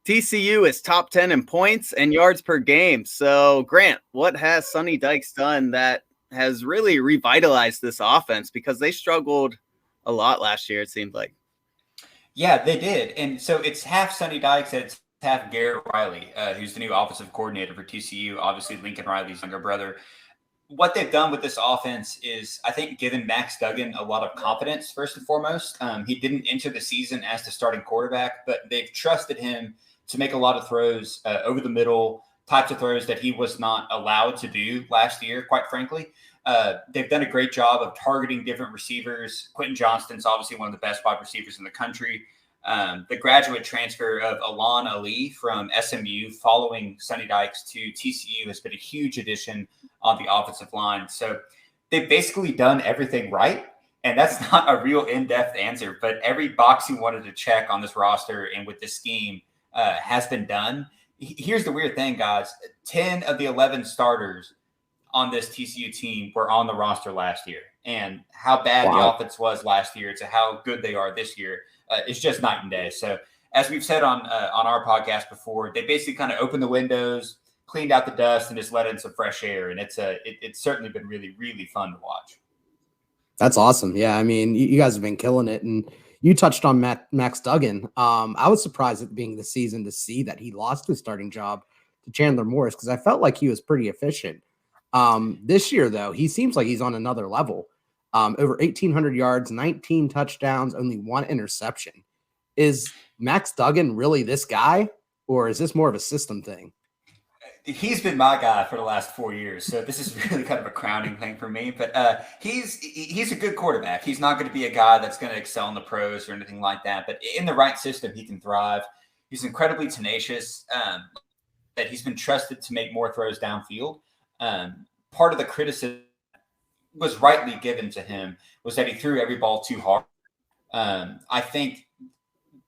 TCU is top 10 in points and yards per game. So, Grant, what has Sonny Dykes done that has really revitalized this offense? Because they struggled a lot last year, it seemed like. Yeah, they did. And so it's half Sonny Dykes and it's half Garrett Riley, who's the new offensive coordinator for TCU, obviously Lincoln Riley's younger brother. What they've done with this offense is, I think, given Max Duggan a lot of confidence, first and foremost. He didn't enter the season as the starting quarterback, but they've trusted him to make a lot of throws over the middle, types of throws that he was not allowed to do last year, quite frankly. They've done a great job of targeting different receivers. Quentin Johnston's obviously one of the best wide receivers in the country. The graduate transfer of Alon Ali from SMU following Sonny Dykes to TCU has been a huge addition on the offensive line. So they've basically done everything right. And that's not a real in-depth answer, but every box you wanted to check on this roster and with this scheme has been done. Here's the weird thing, guys. 10 of the 11 starters on this TCU team were on the roster last year. And how bad the offense was last year to how good they are this year is just night and day. So as we've said on our podcast before, they basically kind of opened the windows, cleaned out the dust, and just let in some fresh air. And it's certainly been really, really fun to watch. That's awesome. Yeah, I mean, you guys have been killing it. And you touched on Max Duggan. I was surprised at the beginning of the season to see that he lost his starting job to Chandler Morris because I felt like he was pretty efficient. This year, though, he seems like he's on another level. Over 1,800 yards, 19 touchdowns, only one interception. Is Max Duggan really this guy, or is this more of a system thing? He's been my guy for the last 4 years, so this is really kind of a crowning thing for me. But he's a good quarterback. He's not going to be a guy that's going to excel in the pros or anything like that. But in the right system, he can thrive. He's incredibly tenacious. That he's been trusted to make more throws downfield. Part of the criticism was rightly given to him was that he threw every ball too hard. I think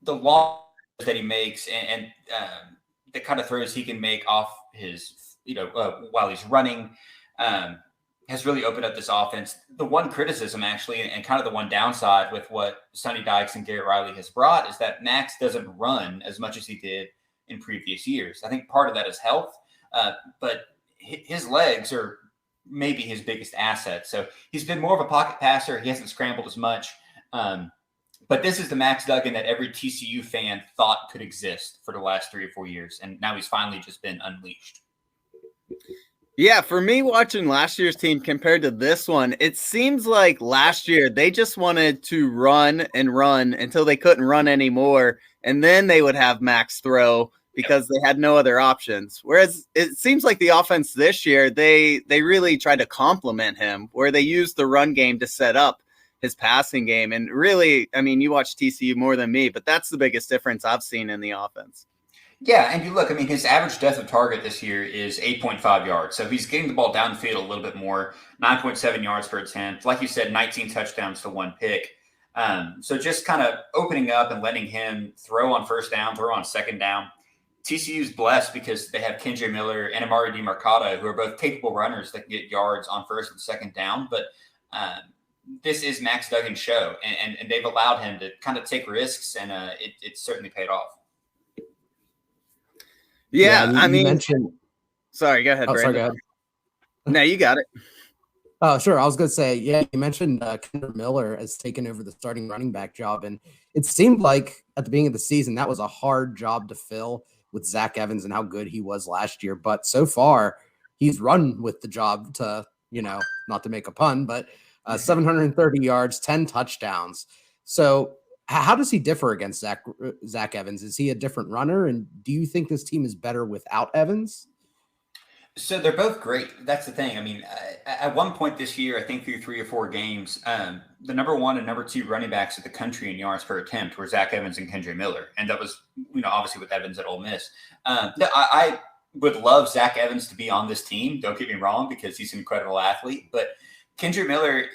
the long that he makes and the kind of throws he can make off his, while he's running, has really opened up this offense. The one criticism, actually, and kind of the one downside with what Sonny Dykes and Garrett Riley has brought is that Max doesn't run as much as he did in previous years. I think part of that is health, but his legs are maybe his biggest asset. So he's been more of a pocket passer. He hasn't scrambled as much. But this is the Max Duggan that every TCU fan thought could exist for the last 3 or 4 years. And now he's finally just been unleashed. Yeah, for me, watching last year's team compared to this one, it seems like last year they just wanted to run and run until they couldn't run anymore. And then they would have Max throw because they had no other options. Whereas it seems like the offense this year, they really tried to complement him, where they used the run game to set up his passing game. And really, I mean, you watch TCU more than me, but that's the biggest difference I've seen in the offense. Yeah, and you look, I mean, his average depth of target this year is 8.5 yards. So he's getting the ball downfield a little bit more, 9.7 yards per attempt. Like you said, 19 touchdowns to 1 pick. So just kind of opening up and letting him throw on first down, throw on second down. TCU's blessed because they have Kendre Miller and Amari DiMercato, who are both capable runners that can get yards on first and second down. But this is Max Duggan's show, and they've allowed him to kind of take risks, and it's certainly paid off. Yeah, I mean, mentioned... sorry, go ahead, Brandon. Sorry, go ahead. No, you got it. Oh, sure. I was going to say, yeah, you mentioned Kendre Miller has taken over the starting running back job, and it seemed like at the beginning of the season that was a hard job to fill with Zach Evans and how good he was last year. But so far, he's run with the job to, not to make a pun, but 730 yards, 10 touchdowns. So how does he differ against Zach Evans? Is he a different runner? And do you think this team is better without Evans? So they're both great. That's the thing. I mean, at one point this year, I think through 3 or 4 games, the number 1 and number 2 running backs of the country in yards per attempt were Zach Evans and Kendre Miller. And that was, obviously with Evans at Ole Miss. I would love Zach Evans to be on this team. Don't get me wrong, because he's an incredible athlete. But Kendre Miller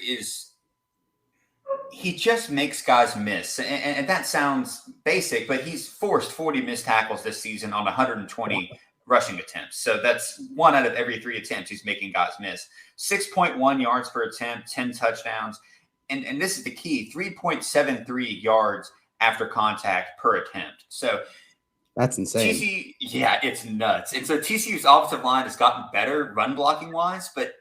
he just makes guys miss. And that sounds basic, but he's forced 40 missed tackles this season on 120 rushing attempts. So that's 1 out of every 3 attempts he's making guys miss. 6.1 yards per attempt, 10 touchdowns. And this is the key, 3.73 yards after contact per attempt. So That's insane. TCU, yeah, it's nuts. And so TCU's offensive line has gotten better run blocking wise, but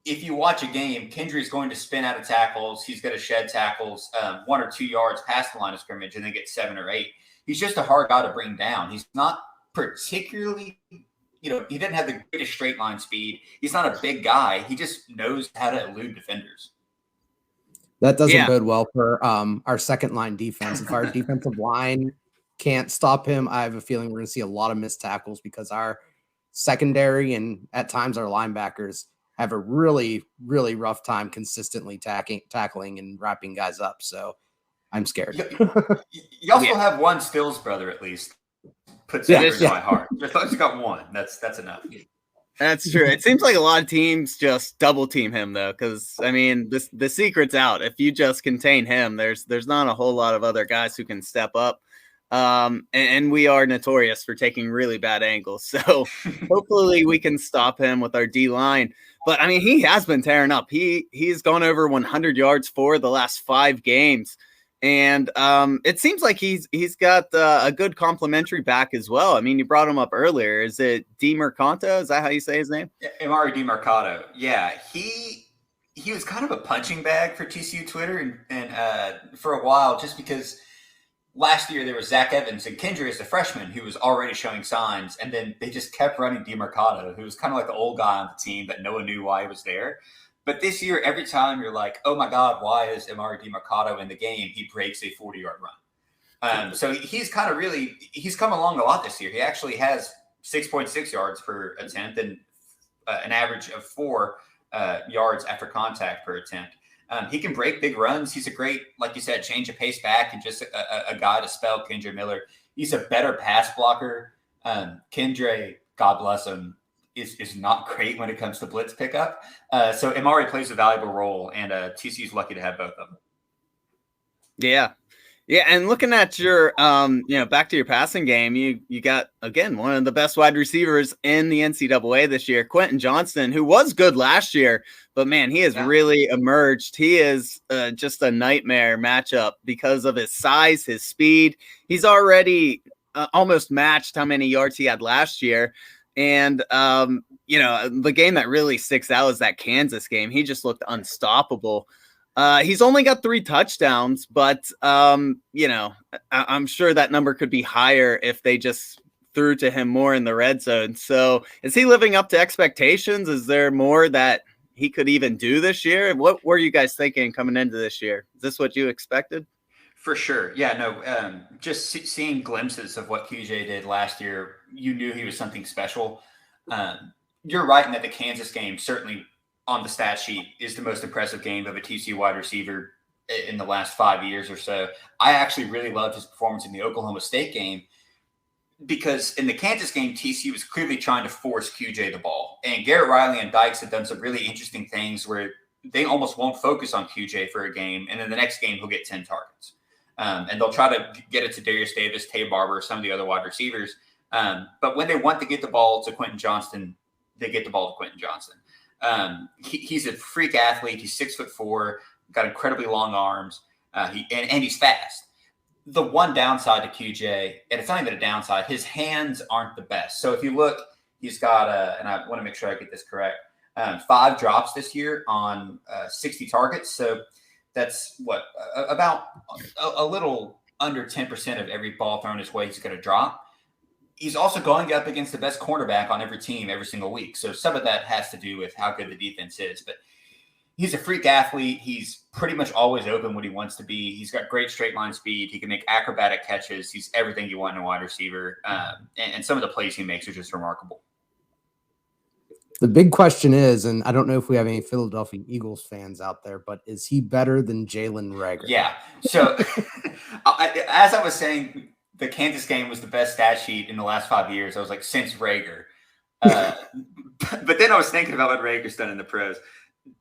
if you watch a game, Kendry's going to spin out of tackles. He's going to shed tackles 1 or 2 yards past the line of scrimmage and then get 7 or 8. He's just a hard guy to bring down. He's not particularly, he doesn't have the greatest straight line speed. He's not a big guy. He just knows how to elude defenders. That doesn't bode well for our second line defense. If our defensive line can't stop him, I have a feeling we're going to see a lot of missed tackles because our secondary and at times our linebackers have a really, really rough time consistently tackling and wrapping guys up. So I'm scared. You also have one Stills brother, at least. Puts it in my heart. Just got one. That's enough. That's true. It seems like a lot of teams just double team him though, because I mean, the secret's out. If you just contain him, there's not a whole lot of other guys who can step up. And we are notorious for taking really bad angles. So hopefully we can stop him with our D line. But I mean, he has been tearing up. He's gone over 100 yards for the last 5 games. And it seems like he's got a good complimentary back as well. I mean, you brought him up earlier. Is it DiMercato? Is that how you say his name? Yeah, Emari DiMercato. Yeah, he was kind of a punching bag for TCU Twitter and for a while, just because last year there was Zach Evans and Kendry as a freshman who was already showing signs, and then they just kept running DiMercato, who was kind of like the old guy on the team that no one knew why he was there. But this year, every time you're like, oh my God, why is Emari DiMercato in the game? He breaks a 40-yard run. So he's kind of he's come along a lot this year. He actually has 6.6 yards per attempt and an average of 4 yards after contact per attempt. He can break big runs. He's a great, like you said, change of pace back and just a guy to spell Kendre Miller. He's a better pass blocker. Kendre, God bless him, is not great when it comes to blitz pickup. So Emari plays a valuable role, and TCU's lucky to have both of them. Yeah. Yeah, and looking at your, back to your passing game, you got, again, one of the best wide receivers in the NCAA this year, Quentin Johnston, who was good last year, but, man, he has really emerged. He is just a nightmare matchup because of his size, his speed. He's already almost matched how many yards he had last year. And, the game that really sticks out is that Kansas game. He just looked unstoppable. He's only got 3 touchdowns, but, I'm sure that number could be higher if they just threw to him more in the red zone. So is he living up to expectations? Is there more that he could even do this year? What were you guys thinking coming into this year? Is this what you expected? For sure. Yeah, no, just seeing glimpses of what QJ did last year, you knew he was something special. You're right in that the Kansas game certainly on the stat sheet is the most impressive game of a TCU wide receiver in the last 5 years or so. I actually really loved his performance in the Oklahoma State game because in the Kansas game, TCU was clearly trying to force QJ the ball. And Garrett Riley and Dykes have done some really interesting things where they almost won't focus on QJ for a game, and then the next game he'll get 10 targets. And they'll try to get it to Darius Davis, Tay Barber, some of the other wide receivers. But when they want to get the ball to Quentin Johnston, they get the ball to Quentin Johnston. He's a freak athlete. He's 6'4", got incredibly long arms. And he's fast. The one downside to QJ, and it's not even a downside, his hands aren't the best. So if you look, he's got and I want to make sure I get this correct, 5 drops this year on 60 targets. So that's about a little under 10% of every ball thrown his way he's going to drop. He's also going up against the best cornerback on every team every single week. So some of that has to do with how good the defense is. But he's a freak athlete. He's pretty much always open when he wants to be. He's got great straight line speed. He can make acrobatic catches. He's everything you want in a wide receiver. And some of the plays he makes are just remarkable. The big question is, and I don't know if we have any Philadelphia Eagles fans out there, but is he better than Jalen Reagor? Yeah. So as I was saying, the Kansas game was the best stat sheet in the last 5 years. I was like, since Reagor. But then I was thinking about what Rager's done in the pros.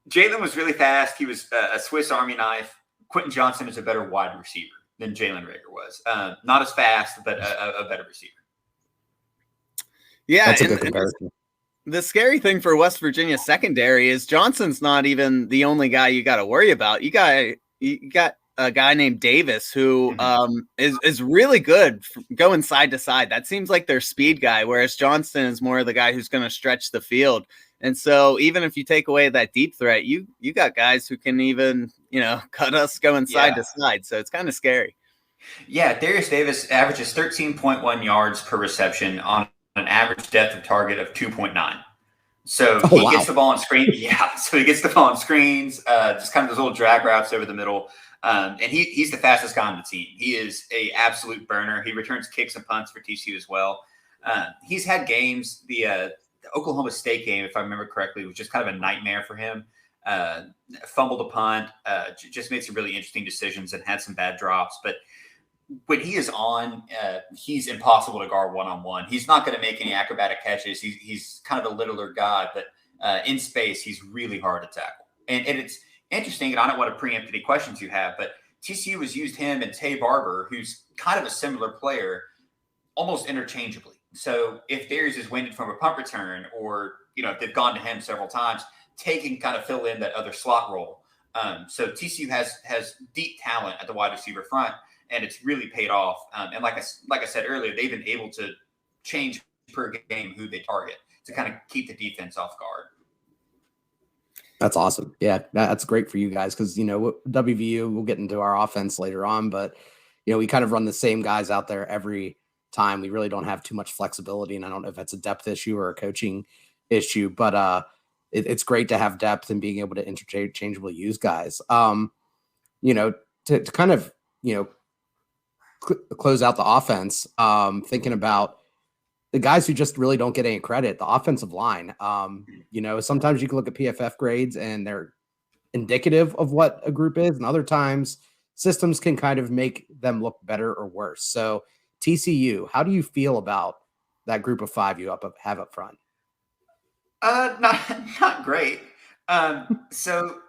Jalen was really fast. He was a Swiss Army knife. Quentin Johnston is a better wide receiver than Jalen Reagor was. Not as fast, but a better receiver. Yeah, that's a good comparison. The scary thing for West Virginia secondary is Johnson's not even the only guy you got to worry about. You got a guy named Davis who is really good going side to side. That seems like their speed guy, whereas Johnston is more of the guy who's going to stretch the field. And so even if you take away that deep threat, you got guys who can even, cut us going side to side. So it's kind of scary. Yeah, Darius Davis averages 13.1 yards per reception on an average depth of target of 2.9. So he gets the ball on screen. Yeah, so he gets the ball on screens, just kind of those little drag routes over the middle. And he's the fastest guy on the team. He is a absolute burner. He returns kicks and punts for TCU as well. He's had games. The Oklahoma State game, if I remember correctly, was just kind of a nightmare for him. Fumbled a punt, just made some really interesting decisions and had some bad drops. But when he is on, he's impossible to guard one-on-one. He's not going to make any acrobatic catches. He's kind of a littler guy, but in space, he's really hard to tackle. And it's interesting, and I don't want to preempt any questions you have, but TCU has used him and Tay Barber, who's kind of a similar player, almost interchangeably. So if Darius is winded from a punt return, or if they've gone to him several times, Tay can kind of fill in that other slot role. So TCU has deep talent at the wide receiver front, and it's really paid off. And like I said earlier, they've been able to change per game who they target to kind of keep the defense off guard. That's awesome. Yeah, that's great for you guys because, WVU, we'll get into our offense later on, but, we kind of run the same guys out there every time. We really don't have too much flexibility, and I don't know if that's a depth issue or a coaching issue, but it's great to have depth and being able to interchangeably use guys. To kind of, close out the offense, thinking about the guys who just really don't get any credit, the offensive line. Sometimes you can look at PFF grades and they're indicative of what a group is, and other times systems can kind of make them look better or worse. So TCU, how do you feel about that group of five you have up front? Not great. So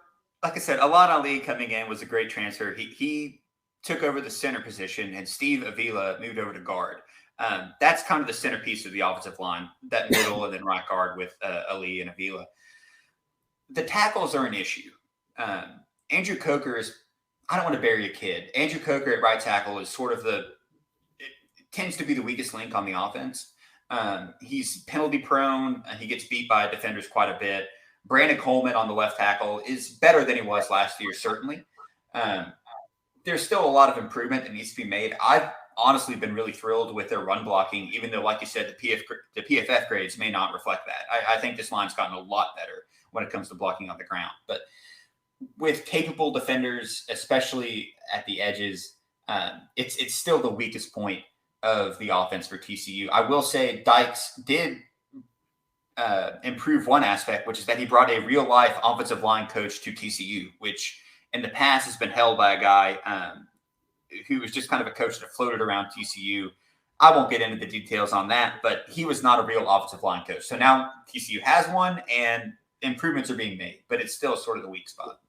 like I said, Alon Ali coming in was a great transfer. He took over the center position, and Steve Avila moved over to guard. That's kind of the centerpiece of the offensive line, that middle and then right guard with Ali and Avila. The tackles are an issue. Andrew Coker is, I don't want to bury a kid. Andrew Coker at right tackle is sort of it tends to be the weakest link on the offense. He's penalty prone. He gets beat by defenders quite a bit. Brandon Coleman on the left tackle is better than he was last year, certainly. There's still a lot of improvement that needs to be made. I've honestly been really thrilled with their run blocking, even though, like you said, the PFF grades may not reflect that. I think this line's gotten a lot better when it comes to blocking on the ground. But with capable defenders, especially at the edges, it's still the weakest point of the offense for TCU. I will say Dykes did improve one aspect, which is that he brought a real-life offensive line coach to TCU, which in the past has been held by a guy who was just kind of a coach that floated around TCU. I won't get into the details on that, but he was not a real offensive line coach. So now TCU has one, and improvements are being made, but it's still sort of the weak spot.